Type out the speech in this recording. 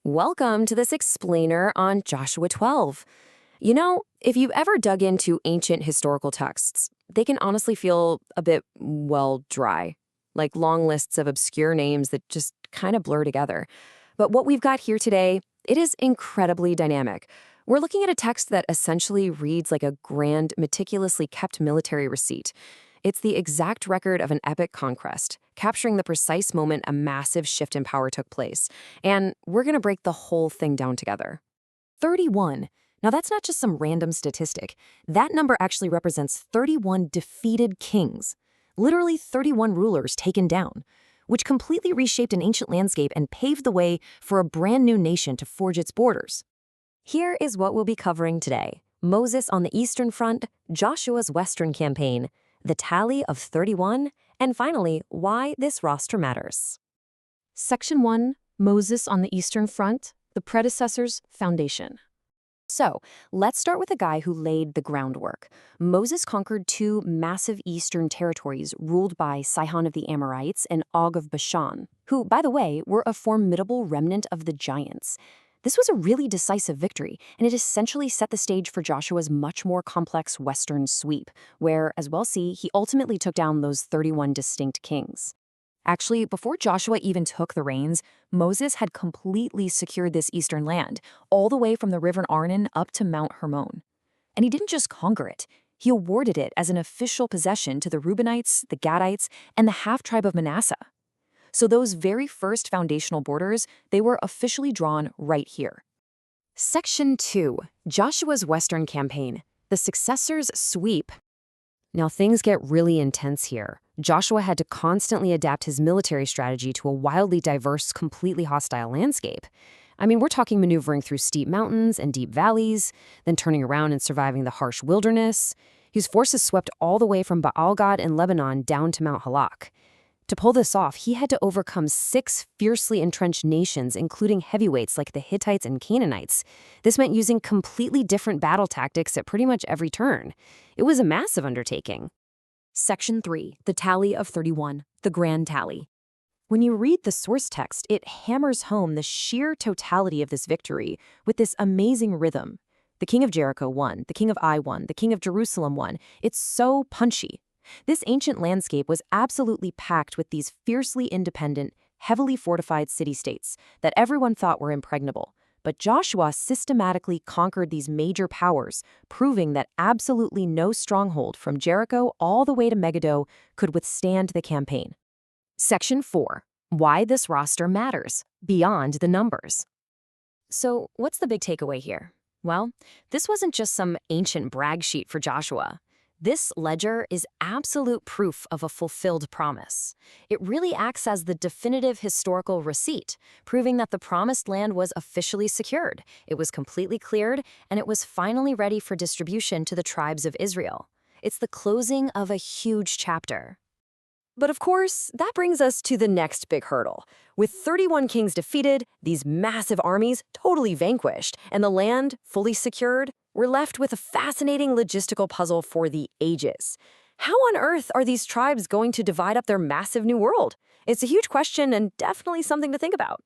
Welcome to this explainer on Joshua 12. You know, if you've ever dug into ancient historical texts, they can honestly feel a bit, well, dry, like long lists of obscure names that just kind of blur together. But what we've got here today, it is incredibly dynamic. We're looking at a text that essentially reads like a grand, meticulously kept military receipt. It's the exact record of an epic conquest, capturing the precise moment a massive shift in power took place. And we're going to break the whole thing down together. 31. Now, that's not just some random statistic. That number actually represents 31 defeated kings, literally 31 rulers taken down, which completely reshaped an ancient landscape and paved the way for a brand new nation to forge its borders. Here is what we'll be covering today: Moses on the Eastern Front, Joshua's Western campaign, the tally of 31, and finally, why this roster matters. Section 1, Moses on the Eastern Front, the predecessor's foundation. So, let's start with a guy who laid the groundwork. Moses conquered two massive eastern territories ruled by Sihon of the Amorites and Og of Bashan, who, by the way, were a formidable remnant of the giants. This was a really decisive victory, and it essentially set the stage for Joshua's much more complex western sweep, where, as we'll see, he ultimately took down those 31 distinct kings. Actually, before Joshua even took the reins, Moses had completely secured this eastern land, all the way from the river Arnon up to Mount Hermon. And he didn't just conquer it, he awarded it as an official possession to the Reubenites, the Gadites, and the half-tribe of Manasseh. So those very first foundational borders, they were officially drawn right here. Section 2, Joshua's Western Campaign, the successor's sweep. Now things get really intense here. Joshua had to constantly adapt his military strategy to a wildly diverse, completely hostile landscape. I mean, we're talking maneuvering through steep mountains and deep valleys, then turning around and surviving the harsh wilderness. His forces swept all the way from Baal-Gad in Lebanon down to Mount Halak. To pull this off, he had to overcome 6 fiercely entrenched nations, including heavyweights like the Hittites and Canaanites. This meant using completely different battle tactics at pretty much every turn. It was a massive undertaking. Section 3, the tally of 31, the grand tally. When you read the source text, it hammers home the sheer totality of this victory with this amazing rhythm. The king of Jericho won, the king of Ai won, the king of Jerusalem won. It's so punchy. This ancient landscape was absolutely packed with these fiercely independent, heavily fortified city-states that everyone thought were impregnable. But Joshua systematically conquered these major powers, proving that absolutely no stronghold from Jericho all the way to Megiddo could withstand the campaign. Section 4. Why this roster matters, beyond the numbers. So, what's the big takeaway here? Well, this wasn't just some ancient brag sheet for Joshua. This ledger is absolute proof of a fulfilled promise. It really acts as the definitive historical receipt, proving that the promised land was officially secured, it was completely cleared, and it was finally ready for distribution to the tribes of Israel. It's the closing of a huge chapter. But of course, that brings us to the next big hurdle. With 31 kings defeated, these massive armies totally vanquished, and the land fully secured, we're left with a fascinating logistical puzzle for the ages. How on earth are these tribes going to divide up their massive new world? It's a huge question and definitely something to think about.